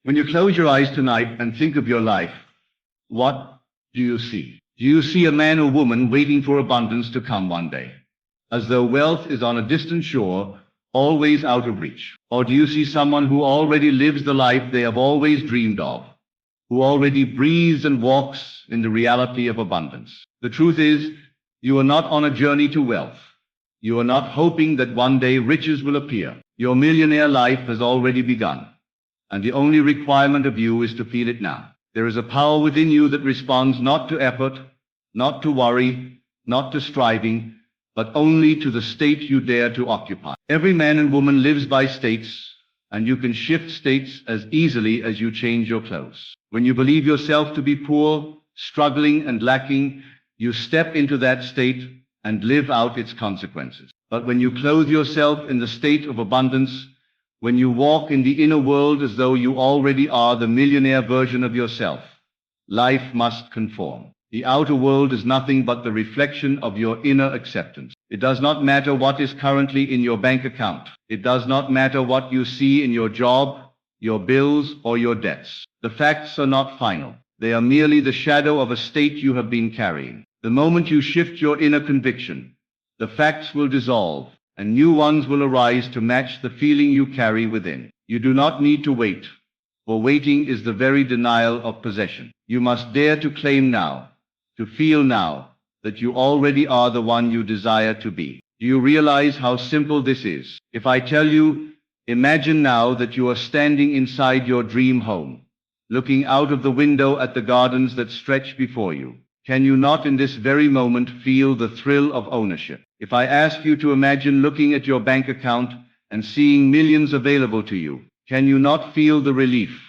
When you close your eyes tonight and think of your life, what do you see? Do you see a man or woman waiting for abundance to come one day, as though wealth is on a distant shore, always out of reach? Or do you see someone who already lives the life they have always dreamed of, who already breathes and walks in the reality of abundance? The truth is, you are not on a journey to wealth. You are not hoping that one day riches will appear. Your millionaire life has already begun, and the only requirement of you is to feel it now. There is a power within you that responds not to effort, not to worry, not to striving, but only to the state you dare to occupy. Every man and woman lives by states, and you can shift states as easily as you change your clothes. When you believe yourself to be poor, struggling, and lacking, you step into that state and live out its consequences. But when you clothe yourself in the state of abundance, when you walk in the inner world as though you already are the millionaire version of yourself, life must conform. The outer world is nothing but the reflection of your inner acceptance. It does not matter what is currently in your bank account. It does not matter what you see in your job, your bills, or your debts. The facts are not final. They are merely the shadow of a state you have been carrying. The moment you shift your inner conviction, the facts will dissolve, and new ones will arise to match the feeling you carry within. You do not need to wait, for waiting is the very denial of possession. You must dare to claim now, to feel now, that you already are the one you desire to be. Do you realize how simple this is? If I tell you, imagine now that you are standing inside your dream home, looking out of the window at the gardens that stretch before you. Can you not in this very moment feel the thrill of ownership? If I ask you to imagine looking at your bank account and seeing millions available to you, can you not feel the relief,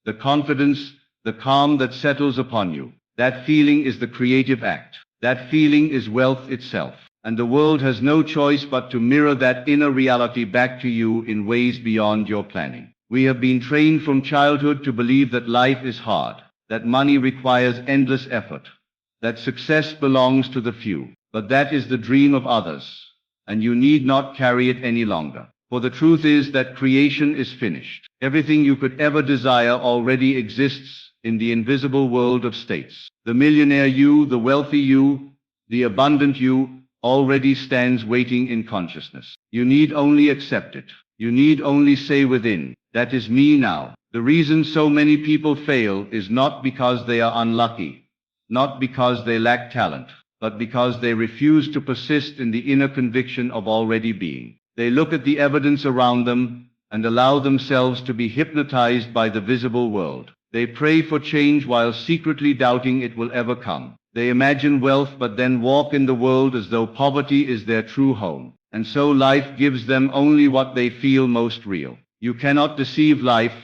the confidence, the calm that settles upon you? That feeling is the creative act. That feeling is wealth itself. And the world has no choice but to mirror that inner reality back to you in ways beyond your planning. We have been trained from childhood to believe that life is hard, that money requires endless effort, that success belongs to the few. But that is the dream of others, and you need not carry it any longer. For the truth is that creation is finished. Everything you could ever desire already exists in the invisible world of states. The millionaire you, the wealthy you, the abundant you, already stands waiting in consciousness. You need only accept it. You need only say within, that is me now. The reason so many people fail is not because they are unlucky, not because they lack talent, but because they refuse to persist in the inner conviction of already being. They look at the evidence around them and allow themselves to be hypnotized by the visible world. They pray for change while secretly doubting it will ever come. They imagine wealth but then walk in the world as though poverty is their true home. And so life gives them only what they feel most real. You cannot deceive life,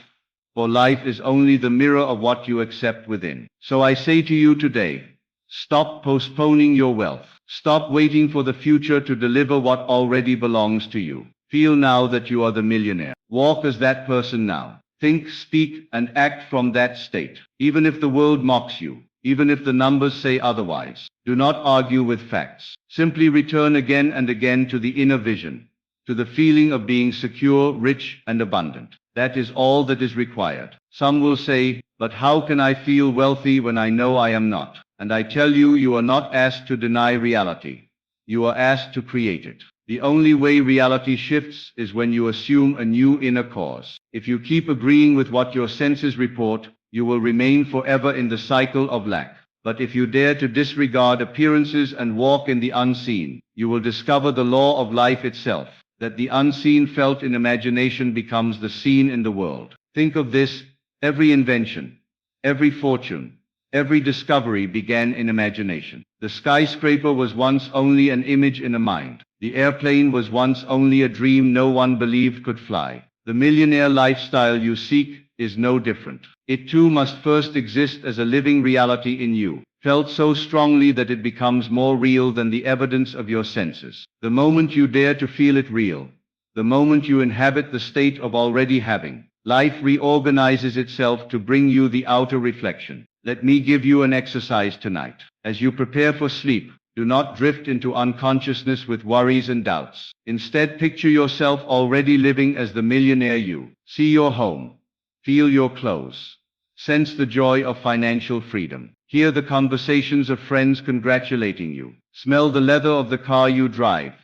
for life is only the mirror of what you accept within. So I say to you today, stop postponing your wealth. Stop waiting for the future to deliver what already belongs to you. Feel now that you are the millionaire. Walk as that person now. Think, speak, and act from that state. Even if the world mocks you, even if the numbers say otherwise, do not argue with facts. Simply return again and again to the inner vision, to the feeling of being secure, rich, and abundant. That is all that is required. Some will say, but how can I feel wealthy when I know I am not? And I tell you, you are not asked to deny reality. You are asked to create it. The only way reality shifts is when you assume a new inner cause. If you keep agreeing with what your senses report, you will remain forever in the cycle of lack. But if you dare to disregard appearances and walk in the unseen, you will discover the law of life itself, that the unseen felt in imagination becomes the seen in the world. Think of this, every invention, every fortune, every discovery began in imagination. The skyscraper was once only an image in a mind. The airplane was once only a dream no one believed could fly. The millionaire lifestyle you seek is no different. It too must first exist as a living reality in you, felt so strongly that it becomes more real than the evidence of your senses. The moment you dare to feel it real, the moment you inhabit the state of already having, life reorganizes itself to bring you the outer reflection. Let me give you an exercise tonight. As you prepare for sleep, do not drift into unconsciousness with worries and doubts. Instead, picture yourself already living as the millionaire you. See your home, Feel your clothes. Sense the joy of financial freedom. Hear the conversations of friends congratulating you. Smell the leather of the car you drive.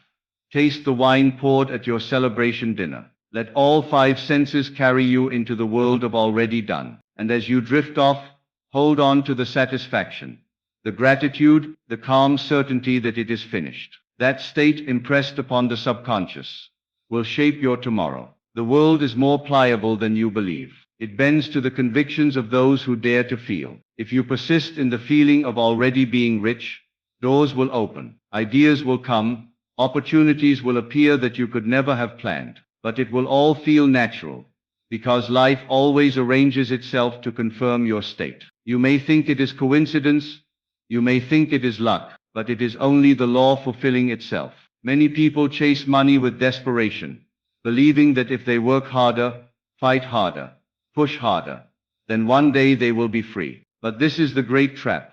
Taste the wine poured at your celebration dinner. Let all five senses carry you into the world of already done. And as you drift off, hold on to the satisfaction, the gratitude, the calm certainty that it is finished. That state impressed upon the subconscious will shape your tomorrow. The world is more pliable than you believe. It bends to the convictions of those who dare to feel. If you persist in the feeling of already being rich, doors will open, ideas will come, opportunities will appear that you could never have planned. But it will all feel natural, because life always arranges itself to confirm your state. You may think it is coincidence, you may think it is luck, but it is only the law fulfilling itself. Many people chase money with desperation, believing that if they work harder, fight harder, push harder, then one day they will be free. But this is the great trap,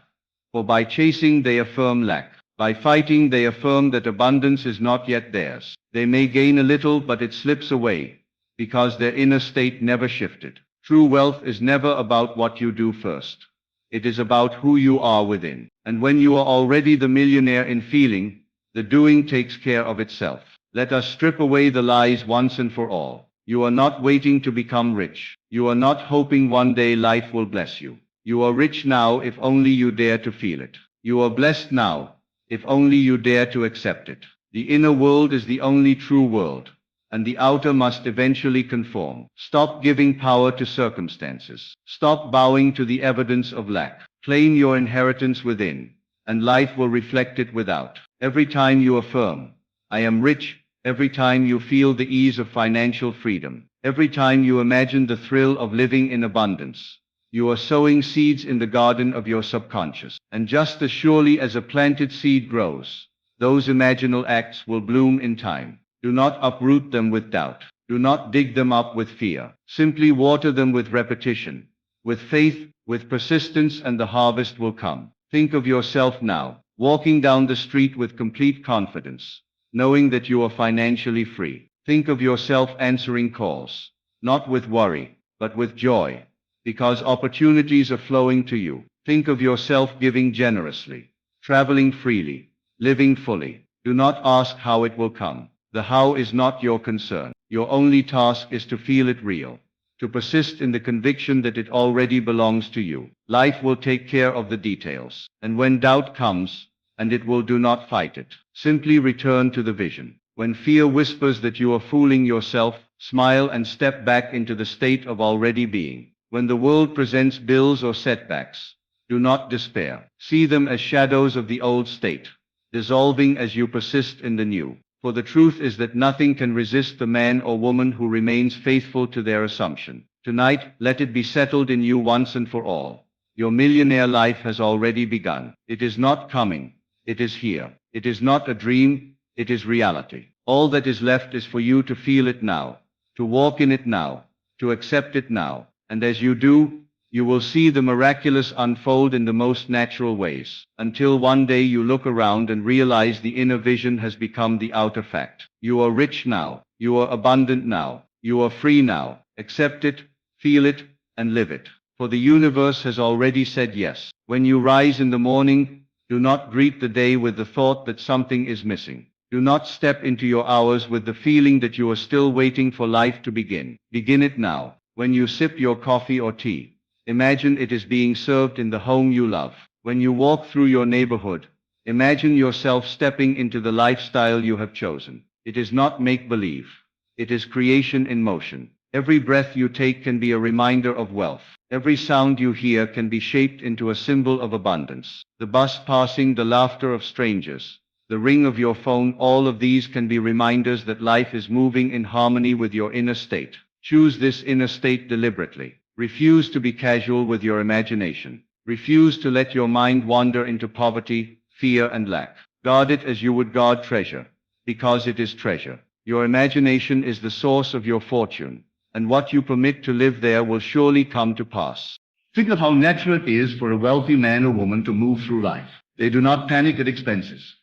for by chasing they affirm lack. By fighting they affirm that abundance is not yet theirs. They may gain a little, but it slips away, because their inner state never shifted. True wealth is never about what you do first. It is about who you are within. And when you are already the millionaire in feeling, the doing takes care of itself. Let us strip away the lies once and for all. You are not waiting to become rich. You are not hoping one day life will bless you. You are rich now if only you dare to feel it. You are blessed now if only you dare to accept it. The inner world is the only true world, and the outer must eventually conform. Stop giving power to circumstances. Stop bowing to the evidence of lack. Claim your inheritance within, and life will reflect it without. Every time you affirm, I am rich, every time you feel the ease of financial freedom, every time you imagine the thrill of living in abundance, you are sowing seeds in the garden of your subconscious. And just as surely as a planted seed grows, those imaginal acts will bloom in time. Do not uproot them with doubt. Do not dig them up with fear. Simply water them with repetition, with faith, with persistence, and the harvest will come. Think of yourself now, walking down the street with complete confidence, knowing that you are financially free. Think of yourself answering calls, not with worry, but with joy, because opportunities are flowing to you. Think of yourself giving generously, traveling freely, living fully. Do not ask how it will come. The how is not your concern. Your only task is to feel it real, to persist in the conviction that it already belongs to you. Life will take care of the details. And when doubt comes, and it will, do not fight it. Simply return to the vision. When fear whispers that you are fooling yourself, smile and step back into the state of already being. When the world presents bills or setbacks, do not despair. See them as shadows of the old state, dissolving as you persist in the new. For the truth is that nothing can resist the man or woman who remains faithful to their assumption. Tonight, let it be settled in you once and for all. Your millionaire life has already begun. It is not coming. It is here. It is not a dream. It is reality. All that is left is for you to feel it now, to walk in it now, to accept it now. And as you do, you will see the miraculous unfold in the most natural ways, until one day you look around and realize the inner vision has become the outer fact. You are rich now. You are abundant now. You are free now. Accept it, feel it, and live it. For the universe has already said yes. When you rise in the morning, do not greet the day with the thought that something is missing. Do not step into your hours with the feeling that you are still waiting for life to begin. Begin it now. When you sip your coffee or tea, imagine it is being served in the home you love. When you walk through your neighborhood, imagine yourself stepping into the lifestyle you have chosen. It is not make-believe. It is creation in motion. Every breath you take can be a reminder of wealth. Every sound you hear can be shaped into a symbol of abundance. The bus passing, the laughter of strangers, the ring of your phone, all of these can be reminders that life is moving in harmony with your inner state. Choose this inner state deliberately. Refuse to be casual with your imagination. Refuse to let your mind wander into poverty, fear, and lack. Guard it as you would guard treasure, because it is treasure. Your imagination is the source of your fortune, and what you permit to live there will surely come to pass. Think of how natural it is for a wealthy man or woman to move through life. They do not panic at expenses.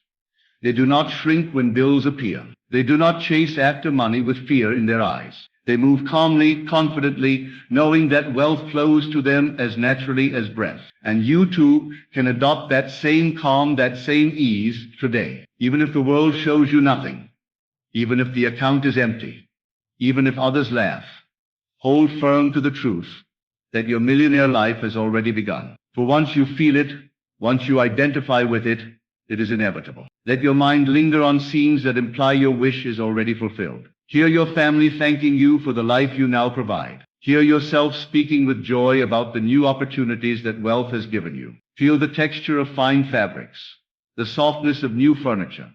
They do not shrink when bills appear. They do not chase after money with fear in their eyes. They move calmly, confidently, knowing that wealth flows to them as naturally as breath. And you too can adopt that same calm, that same ease today. Even if the world shows you nothing, even if the account is empty, even if others laugh, hold firm to the truth that your millionaire life has already begun. For once you feel it, once you identify with it, it is inevitable. Let your mind linger on scenes that imply your wish is already fulfilled. Hear your family thanking you for the life you now provide. Hear yourself speaking with joy about the new opportunities that wealth has given you. Feel the texture of fine fabrics, the softness of new furniture,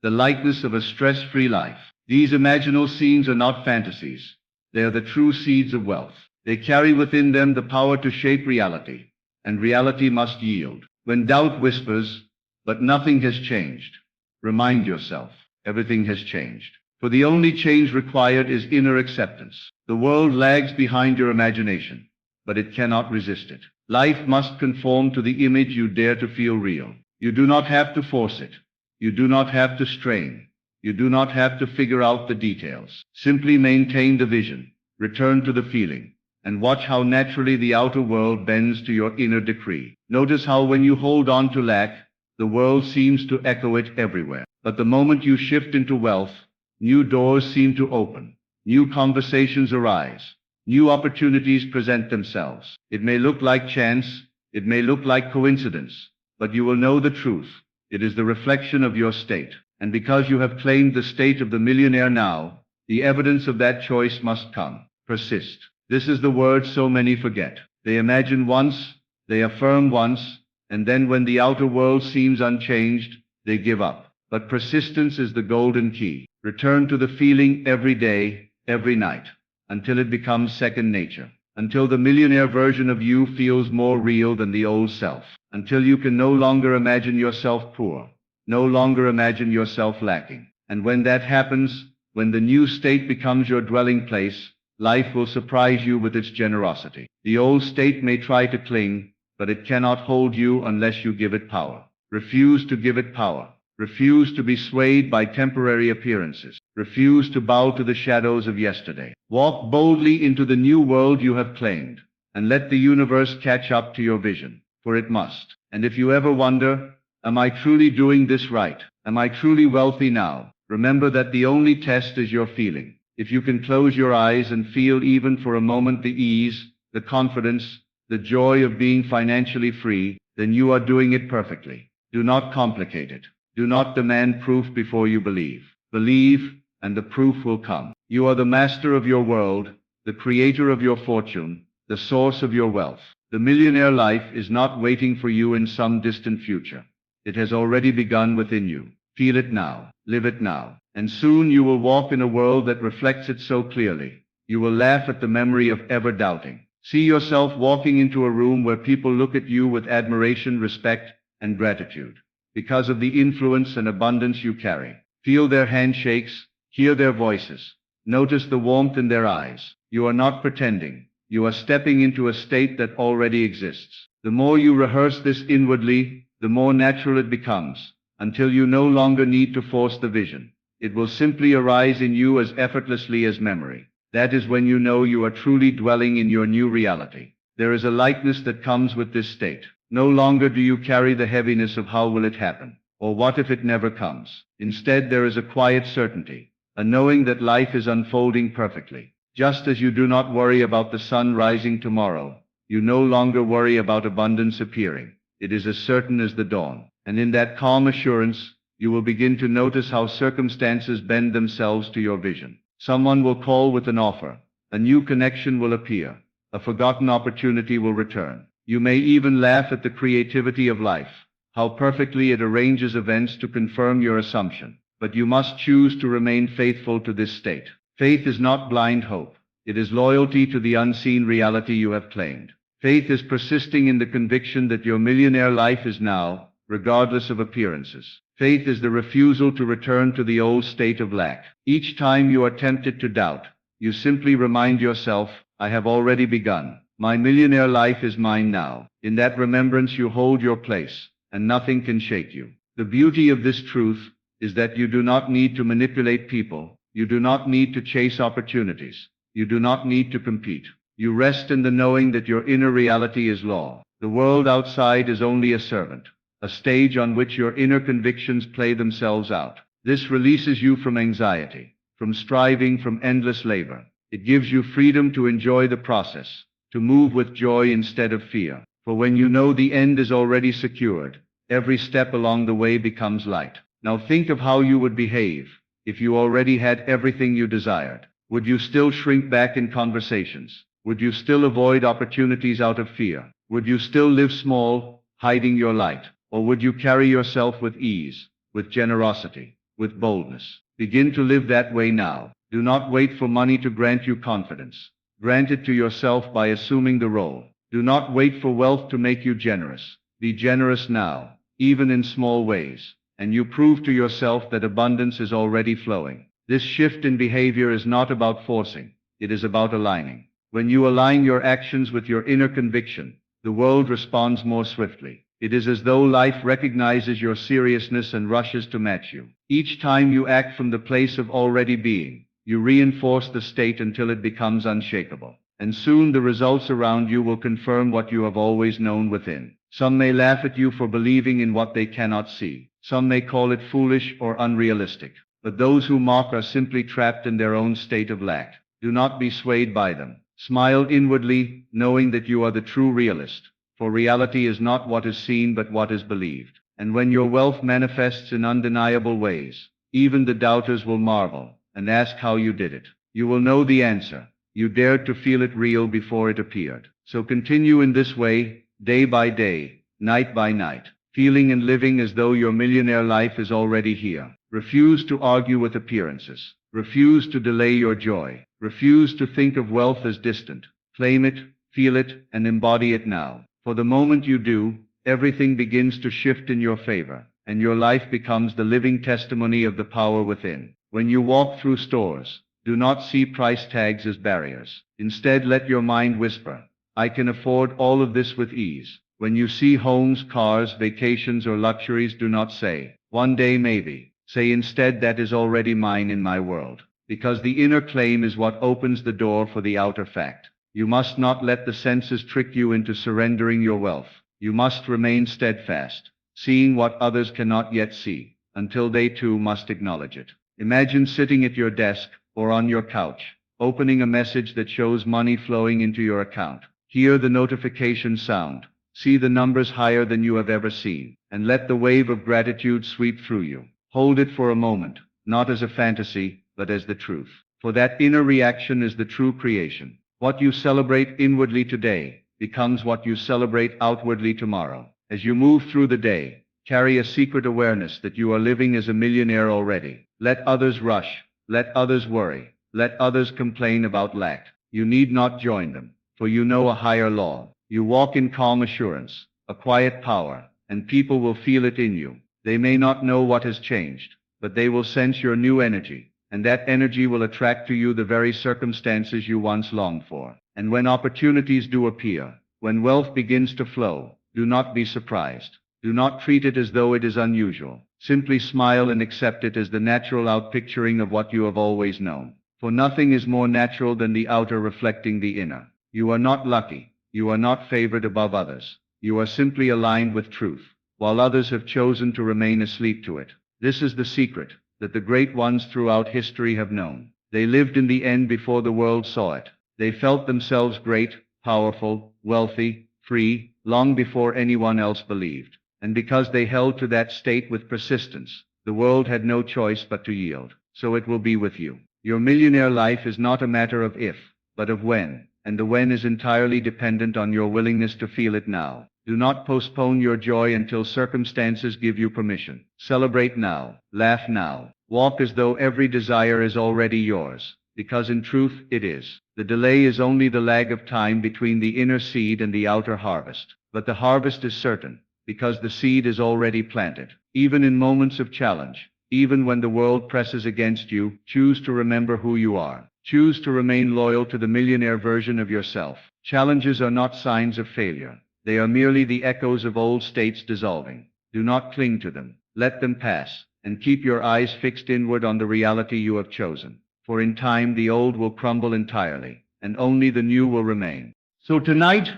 the lightness of a stress-free life. These imaginal scenes are not fantasies. They are the true seeds of wealth. They carry within them the power to shape reality, and reality must yield. When doubt whispers, "But nothing has changed," remind yourself, everything has changed. For the only change required is inner acceptance. The world lags behind your imagination, but it cannot resist it. Life must conform to the image you dare to feel real. You do not have to force it. You do not have to strain. You do not have to figure out the details. Simply maintain the vision, return to the feeling, and watch how naturally the outer world bends to your inner decree. Notice how when you hold on to lack, the world seems to echo it everywhere. But the moment you shift into wealth, new doors seem to open, new conversations arise, new opportunities present themselves. It may look like chance, it may look like coincidence, but you will know the truth. It is the reflection of your state. And because you have claimed the state of the millionaire now, the evidence of that choice must come. Persist. This is the word so many forget. They imagine once, they affirm once, and then when the outer world seems unchanged, they give up. But persistence is the golden key. Return to the feeling every day, every night, until it becomes second nature. Until the millionaire version of you feels more real than the old self. Until you can no longer imagine yourself poor, no longer imagine yourself lacking. And when that happens, when the new state becomes your dwelling place, life will surprise you with its generosity. The old state may try to cling, but it cannot hold you unless you give it power. Refuse to give it power. Refuse to be swayed by temporary appearances. Refuse to bow to the shadows of yesterday. Walk boldly into the new world you have claimed, and let the universe catch up to your vision, for it must. And if you ever wonder, am I truly doing this right? Am I truly wealthy now? Remember that the only test is your feeling. If you can close your eyes and feel even for a moment the ease, the confidence, the joy of being financially free, then you are doing it perfectly. Do not complicate it. Do not demand proof before you believe. Believe, and the proof will come. You are the master of your world, the creator of your fortune, the source of your wealth. The millionaire life is not waiting for you in some distant future. It has already begun within you. Feel it now. Live it now. And soon you will walk in a world that reflects it so clearly. You will laugh at the memory of ever doubting. See yourself walking into a room where people look at you with admiration, respect, and gratitude, because of the influence and abundance you carry. Feel their handshakes, hear their voices, notice the warmth in their eyes. You are not pretending. You are stepping into a state that already exists. The more you rehearse this inwardly, the more natural it becomes, until you no longer need to force the vision. It will simply arise in you as effortlessly as memory. That is when you know you are truly dwelling in your new reality. There is a lightness that comes with this state. No longer do you carry the heaviness of how will it happen, or what if it never comes. Instead, there is a quiet certainty, a knowing that life is unfolding perfectly. Just as you do not worry about the sun rising tomorrow, you no longer worry about abundance appearing. It is as certain as the dawn. And in that calm assurance, you will begin to notice how circumstances bend themselves to your vision. Someone will call with an offer. A new connection will appear. A forgotten opportunity will return. You may even laugh at the creativity of life, how perfectly it arranges events to confirm your assumption. But you must choose to remain faithful to this state. Faith is not blind hope. It is loyalty to the unseen reality you have claimed. Faith is persisting in the conviction that your millionaire life is now, regardless of appearances. Faith is the refusal to return to the old state of lack. Each time you are tempted to doubt, you simply remind yourself, I have already begun. My millionaire life is mine now. In that remembrance you hold your place, and nothing can shake you. The beauty of this truth is that you do not need to manipulate people. You do not need to chase opportunities. You do not need to compete. You rest in the knowing that your inner reality is law. The world outside is only a servant, a stage on which your inner convictions play themselves out. This releases you from anxiety, from striving, from endless labor. It gives you freedom to enjoy the process, to move with joy instead of fear. For when you know the end is already secured, every step along the way becomes light. Now think of how you would behave if you already had everything you desired. Would you still shrink back in conversations? Would you still avoid opportunities out of fear? Would you still live small, hiding your light? Or would you carry yourself with ease, with generosity, with boldness? Begin to live that way now. Do not wait for money to grant you confidence. Grant it to yourself by assuming the role. Do not wait for wealth to make you generous. Be generous now, even in small ways, and you prove to yourself that abundance is already flowing. This shift in behavior is not about forcing. It is about aligning. When you align your actions with your inner conviction, the world responds more swiftly. It is as though life recognizes your seriousness and rushes to match you. Each time you act from the place of already being, you reinforce the state until it becomes unshakable. And soon the results around you will confirm what you have always known within. Some may laugh at you for believing in what they cannot see. Some may call it foolish or unrealistic. But those who mock are simply trapped in their own state of lack. Do not be swayed by them. Smile inwardly, knowing that you are the true realist. For reality is not what is seen but what is believed. And when your wealth manifests in undeniable ways, even the doubters will marvel and ask how you did it. You will know the answer. You dared to feel it real before it appeared. So continue in this way, day by day, night by night, feeling and living as though your millionaire life is already here. Refuse to argue with appearances. Refuse to delay your joy. Refuse to think of wealth as distant. Claim it, feel it, and embody it now. For the moment you do, everything begins to shift in your favor, and your life becomes the living testimony of the power within. When you walk through stores, do not see price tags as barriers. Instead, let your mind whisper, I can afford all of this with ease. When you see homes, cars, vacations, or luxuries, do not say, one day maybe. Say instead, that is already mine in my world. Because the inner claim is what opens the door for the outer fact. You must not let the senses trick you into surrendering your wealth. You must remain steadfast, seeing what others cannot yet see, until they too must acknowledge it. Imagine sitting at your desk, or on your couch, opening a message that shows money flowing into your account. Hear the notification sound, see the numbers higher than you have ever seen, and let the wave of gratitude sweep through you. Hold it for a moment, not as a fantasy, but as the truth. For that inner reaction is the true creation. What you celebrate inwardly today becomes what you celebrate outwardly tomorrow. As you move through the day, carry a secret awareness that you are living as a millionaire already. Let others rush. Let others worry. Let others complain about lack. You need not join them, for you know a higher law. You walk in calm assurance, a quiet power, and people will feel it in you. They may not know what has changed, but they will sense your new energy, and that energy will attract to you the very circumstances you once longed for. And when opportunities do appear, when wealth begins to flow, do not be surprised. Do not treat it as though it is unusual. Simply smile and accept it as the natural outpicturing of what you have always known. For nothing is more natural than the outer reflecting the inner. You are not lucky. You are not favored above others. You are simply aligned with truth, while others have chosen to remain asleep to it. This is the secret that the great ones throughout history have known. They lived in the end before the world saw it. They felt themselves great, powerful, wealthy, free, long before anyone else believed. And because they held to that state with persistence, the world had no choice but to yield. So it will be with you. Your millionaire life is not a matter of if, but of when, and the when is entirely dependent on your willingness to feel it now. Do not postpone your joy until circumstances give you permission. Celebrate now, laugh now, walk as though every desire is already yours, because in truth it is. The delay is only the lag of time between the inner seed and the outer harvest. But the harvest is certain, because the seed is already planted. Even in moments of challenge, even when the world presses against you, choose to remember who you are. Choose to remain loyal to the millionaire version of yourself. Challenges are not signs of failure. They are merely the echoes of old states dissolving. Do not cling to them. Let them pass. and keep your eyes fixed inward on the reality you have chosen. For in time the old will crumble entirely, and only the new will remain. So tonight,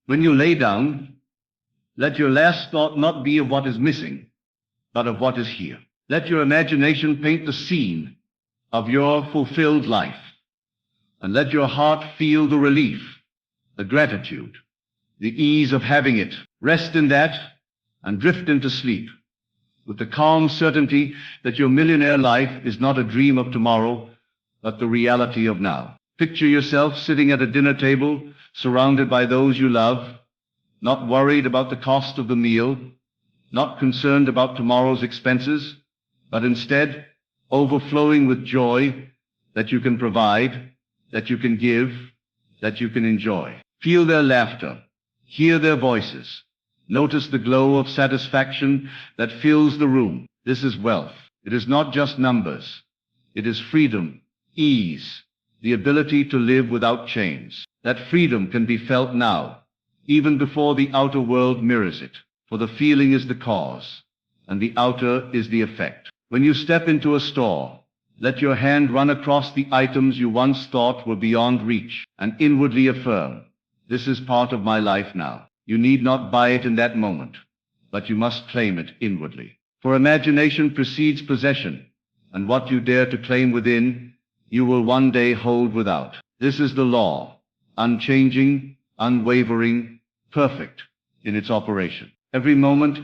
when you lay down, let your last thought not be of what is missing, but of what is here. Let your imagination paint the scene of your fulfilled life, and let your heart feel the relief, the gratitude, the ease of having it. Rest in that and drift into sleep with the calm certainty that your millionaire life is not a dream of tomorrow, but the reality of now. Picture yourself sitting at a dinner table, surrounded by those you love, not worried about the cost of the meal, not concerned about tomorrow's expenses, but instead overflowing with joy that you can provide, that you can give, that you can enjoy. Feel their laughter, hear their voices, notice the glow of satisfaction that fills the room. This is wealth. It is not just numbers. It is freedom, ease, the ability to live without chains. That freedom can be felt now, even before the outer world mirrors it, for the feeling is the cause, and the outer is the effect. When you step into a store, let your hand run across the items you once thought were beyond reach, and inwardly affirm, this is part of my life now. You need not buy it in that moment, but you must claim it inwardly. For imagination precedes possession, and what you dare to claim within, you will one day hold without. This is the law, unchanging, unwavering, perfect in its operation. Every moment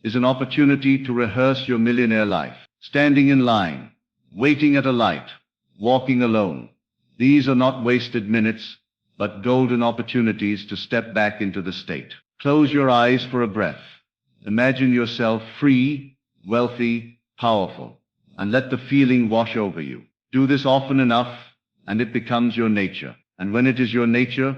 is an opportunity to rehearse your millionaire life. Standing in line, waiting at a light, walking alone. These are not wasted minutes, but golden opportunities to step back into the state. Close your eyes for a breath. Imagine yourself free, wealthy, powerful, and let the feeling wash over you. Do this often enough, and it becomes your nature. And when it is your nature,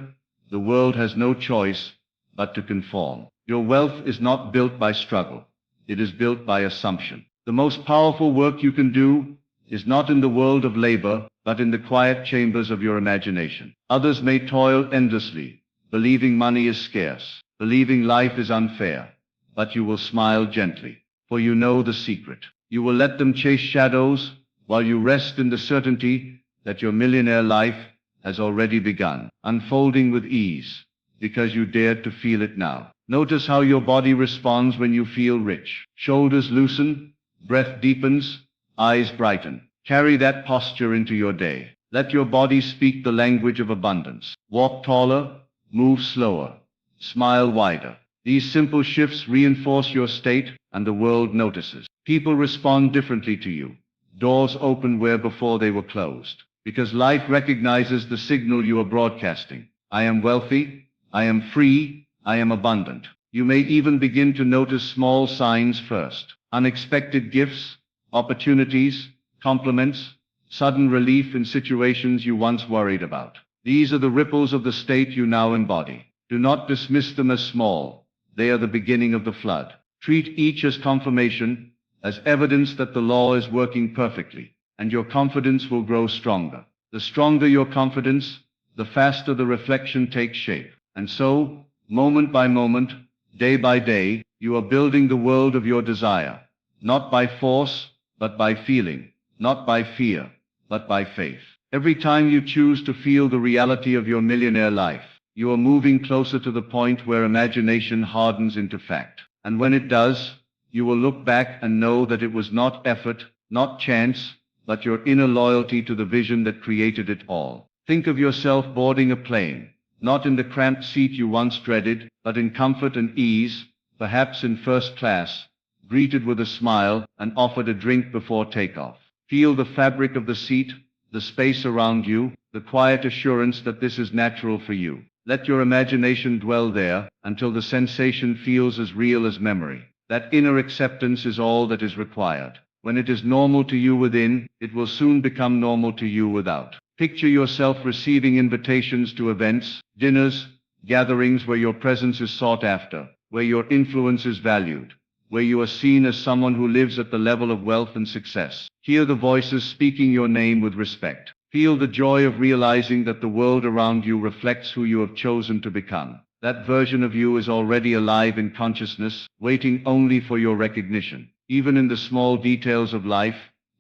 the world has no choice but to conform. Your wealth is not built by struggle. It is built by assumption. The most powerful work you can do is not in the world of labor, but in the quiet chambers of your imagination. Others may toil endlessly, believing money is scarce, believing life is unfair, but you will smile gently, for you know the secret. You will let them chase shadows while you rest in the certainty that your millionaire life has already begun, unfolding with ease, because you dared to feel it now. Notice how your body responds when you feel rich. Shoulders loosen, breath deepens, eyes brighten. Carry that posture into your day. Let your body speak the language of abundance. Walk taller, move slower, smile wider. These simple shifts reinforce your state, and the world notices. People respond differently to you. Doors open where before they were closed, because life recognizes the signal you are broadcasting. I am wealthy, I am free, I am abundant. You may even begin to notice small signs first. Unexpected gifts, opportunities, compliments, sudden relief in situations you once worried about. These are the ripples of the state you now embody. Do not dismiss them as small. They are the beginning of the flood. Treat each as confirmation, as evidence that the law is working perfectly, and your confidence will grow stronger. The stronger your confidence, the faster the reflection takes shape. And so, moment by moment, day by day, you are building the world of your desire, not by force, but by feeling, not by fear, but by faith. Every time you choose to feel the reality of your millionaire life, you are moving closer to the point where imagination hardens into fact. And when it does, you will look back and know that it was not effort, not chance, but your inner loyalty to the vision that created it all. Think of yourself boarding a plane, not in the cramped seat you once dreaded, but in comfort and ease, perhaps in first class, greeted with a smile and offered a drink before takeoff. Feel the fabric of the seat, the space around you, the quiet assurance that this is natural for you. Let your imagination dwell there until the sensation feels as real as memory. That inner acceptance is all that is required. When it is normal to you within, it will soon become normal to you without. Picture yourself receiving invitations to events, dinners, gatherings where your presence is sought after, where your influence is valued, where you are seen as someone who lives at the level of wealth and success. Hear the voices speaking your name with respect. Feel the joy of realizing that the world around you reflects who you have chosen to become. That version of you is already alive in consciousness, waiting only for your recognition. Even in the small details of life,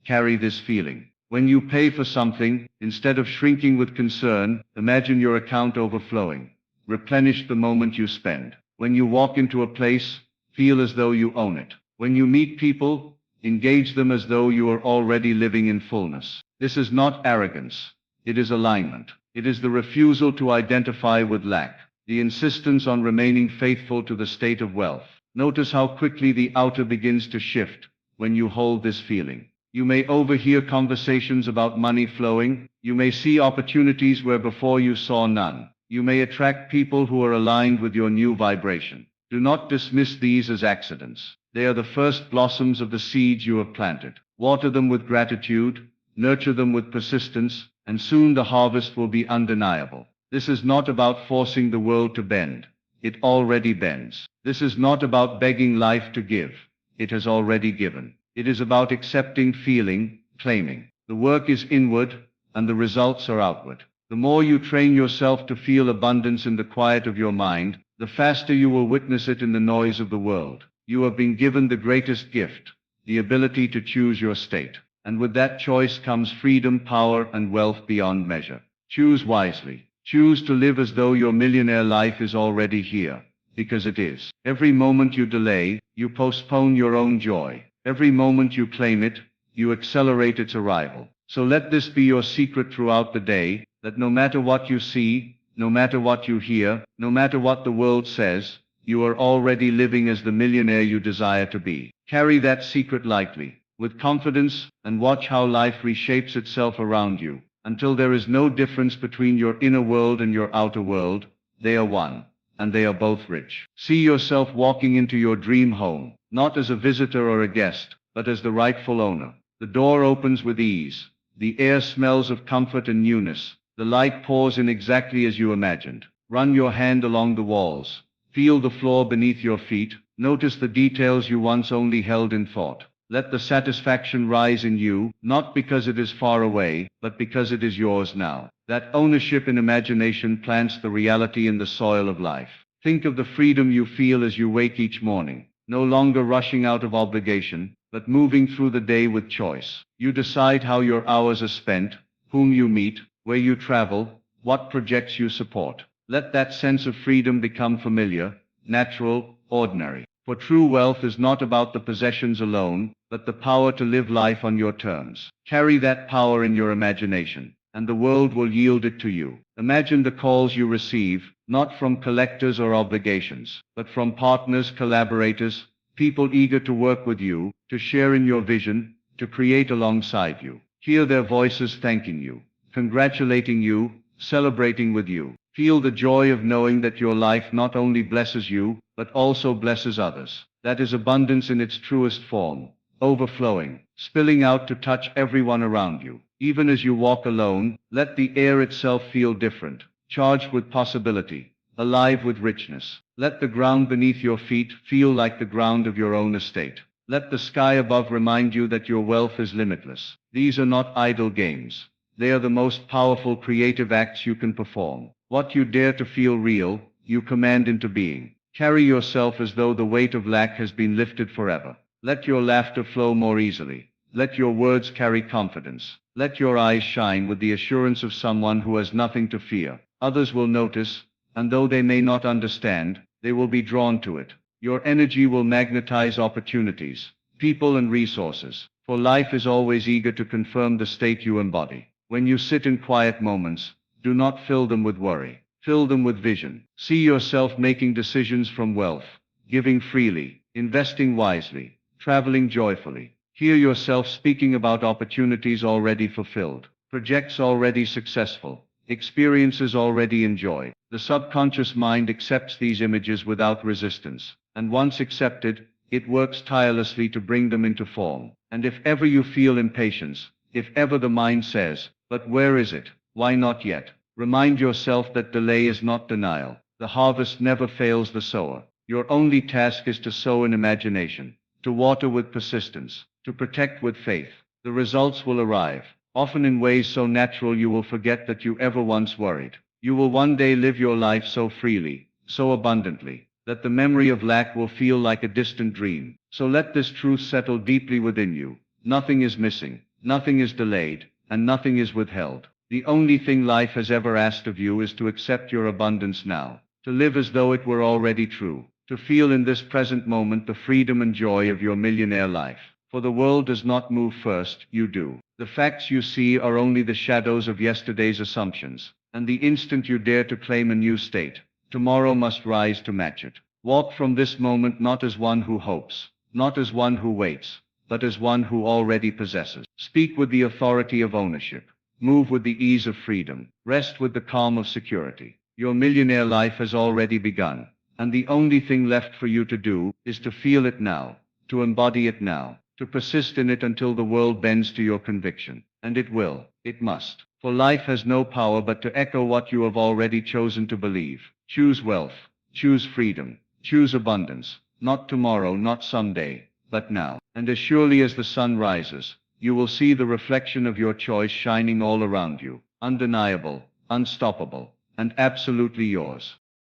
carry this feeling. When you pay for something, instead of shrinking with concern, imagine your account overflowing. Replenish the moment you spend. When you walk into a place, feel as though you own it. When you meet people, engage them as though you are already living in fullness. This is not arrogance. It is alignment. It is the refusal to identify with lack, the insistence on remaining faithful to the state of wealth. Notice how quickly the outer begins to shift when you hold this feeling. You may overhear conversations about money flowing. You may see opportunities where before you saw none. You may attract people who are aligned with your new vibration. Do not dismiss these as accidents. They are the first blossoms of the seeds you have planted. Water them with gratitude, nurture them with persistence, and soon the harvest will be undeniable. This is not about forcing the world to bend. It already bends. This is not about begging life to give. It has already given. It is about accepting, feeling, claiming. The work is inward, and the results are outward. The more you train yourself to feel abundance in the quiet of your mind, the faster you will witness it in the noise of the world. You have been given the greatest gift, the ability to choose your state. And with that choice comes freedom, power, and wealth beyond measure. Choose wisely. Choose to live as though your millionaire life is already here, because it is. Every moment you delay, you postpone your own joy. Every moment you claim it, you accelerate its arrival. So let this be your secret throughout the day, that no matter what you see, no matter what you hear, no matter what the world says, you are already living as the millionaire you desire to be. Carry that secret lightly, with confidence, and watch how life reshapes itself around you. Until there is no difference between your inner world and your outer world, they are one, and they are both rich. See yourself walking into your dream home, not as a visitor or a guest, but as the rightful owner. The door opens with ease. The air smells of comfort and newness. The light pours in exactly as you imagined. Run your hand along the walls. Feel the floor beneath your feet. Notice the details you once only held in thought. Let the satisfaction rise in you, not because it is far away, but because it is yours now. That ownership in imagination plants the reality in the soil of life. Think of the freedom you feel as you wake each morning, no longer rushing out of obligation, but moving through the day with choice. You decide how your hours are spent, whom you meet, where you travel, what projects you support. Let that sense of freedom become familiar, natural, ordinary. For true wealth is not about the possessions alone, but the power to live life on your terms. Carry that power in your imagination, and the world will yield it to you. Imagine the calls you receive, not from collectors or obligations, but from partners, collaborators, people eager to work with you, to share in your vision, to create alongside you. Hear their voices thanking you, congratulating you, celebrating with you. Feel the joy of knowing that your life not only blesses you, but also blesses others. That is abundance in its truest form, overflowing, spilling out to touch everyone around you. Even as you walk alone, let the air itself feel different, charged with possibility, alive with richness. Let the ground beneath your feet feel like the ground of your own estate. Let the sky above remind you that your wealth is limitless. These are not idle games. They are the most powerful creative acts you can perform. What you dare to feel real, you command into being. Carry yourself as though the weight of lack has been lifted forever. Let your laughter flow more easily. Let your words carry confidence. Let your eyes shine with the assurance of someone who has nothing to fear. Others will notice, and though they may not understand, they will be drawn to it. Your energy will magnetize opportunities, people and resources, for life is always eager to confirm the state you embody. When you sit in quiet moments, do not fill them with worry. Fill them with vision. See yourself making decisions from wealth, giving freely, investing wisely, traveling joyfully. Hear yourself speaking about opportunities already fulfilled, projects already successful, experiences already enjoyed. The subconscious mind accepts these images without resistance, and once accepted, it works tirelessly to bring them into form. And if ever you feel impatience, if ever the mind says, "But where is it? Why not yet?" remind yourself that delay is not denial. The harvest never fails the sower. Your only task is to sow in imagination, to water with persistence, to protect with faith. The results will arrive, often in ways so natural you will forget that you ever once worried. You will one day live your life so freely, so abundantly, that the memory of lack will feel like a distant dream. So let this truth settle deeply within you. Nothing is missing, nothing is delayed, and nothing is withheld. The only thing life has ever asked of you is to accept your abundance now, to live as though it were already true, to feel in this present moment the freedom and joy of your millionaire life. For the world does not move first, you do. The facts you see are only the shadows of yesterday's assumptions, and the instant you dare to claim a new state, tomorrow must rise to match it. Walk from this moment not as one who hopes, not as one who waits, but as one who already possesses. Speak with the authority of ownership. Move with the ease of freedom. Rest with the calm of security. Your millionaire life has already begun, and the only thing left for you to do is to feel it now, to embody it now, to persist in it until the world bends to your conviction. And it will, it must. For life has no power but to echo what you have already chosen to believe. Choose wealth, choose freedom, choose abundance, not tomorrow, not someday, but now. And as surely as the sun rises, you will see the reflection of your choice shining all around you, undeniable, unstoppable, and absolutely yours.